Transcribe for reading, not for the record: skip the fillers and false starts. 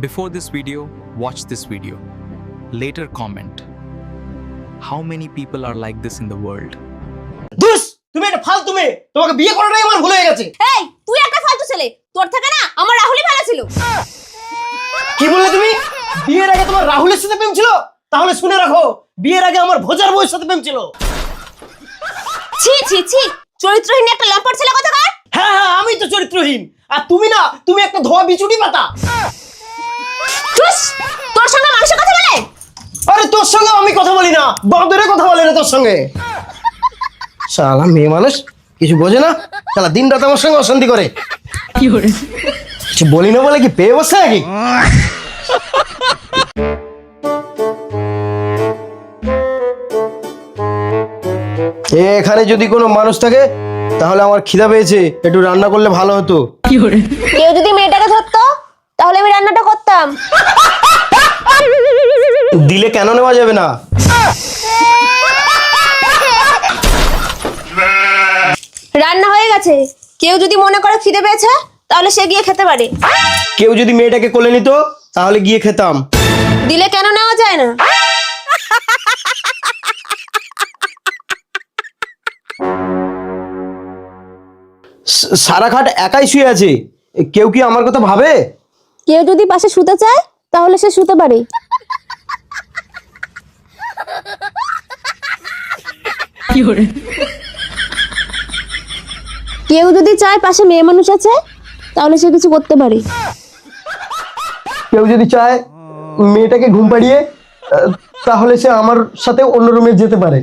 Before this video, watch this video. Later comment. How many people are like this in the world? দুস তুমি একটা ফালতু মেয়ে, তোমাকে বিয়ে করাটাই আমার ভুল হয়ে গেছে। এই তুই একটা ফালতু ছেলে, তোর থেকে না আমার রাহুলই ভালো ছিল। কি বললে তুমি? বিয়ের আগে তোমার রাহুলের সাথে প্রেম ছিল? তাহলে শুনে রাখো, বিয়ের আগে আমার ভোজার বউয়ের সাথে প্রেম ছিল। ছি ছি ছি, চরিত্রহীন একটা লম্পট ছেলে কোথাকার। হ্যাঁ হ্যাঁ, আমি তো চরিত্রহীন, আর তুমি না, তুমি একটা ধোয়া বিচুটি পাতা। ধুস, তোর সঙ্গে মানুষের কথা বলে? আরে তোর সঙ্গে আমি কথা বলি না, বাঁদরে কথা বলে না তোর সঙ্গে। শালা মেয়ে মানুষ কিছু বোঝে না, শালা দিন রাত আমার সঙ্গে অশান্তি করে। কি করে কিছু বলি না বলে কি পেয়ে বসে নাকি? এখানে যদি কোনো মানুষ থাকে তাহলে আমার খিদা পেয়েছে, একটু রান্না করলে ভালো হতো। কেউ যদি মেয়েটাকে ধরতো তাহলে আমি রান্নাটা করতাম। দিলে কেন নেওয়া যাবে না? রান্না হয়ে গেছে, কেউ যদি মনে করে খিদে পেয়েছে তাহলে সে গিয়ে খেতে পারে। কেউ যদি মেয়েটাকে কোলে নিত তাহলে গিয়ে খেতাম। দিলে কেন নেওয়া যায় না? সারা খাট একাই শুয়ে আছে, কেউ কি আমার কথা ভাবে? কেউ যদি পাশে শুতে চায় তাহলে সে শুতে পারে। কেউ যদি চায় পাশে মেয়ে মানুষ আছে তাহলে সে কিছু করতে পারে। কেউ যদি চায় মেয়েটাকে ঘুম পাড়িয়ে তাহলে সে আমার সাথে অন্য রুমে যেতে পারে।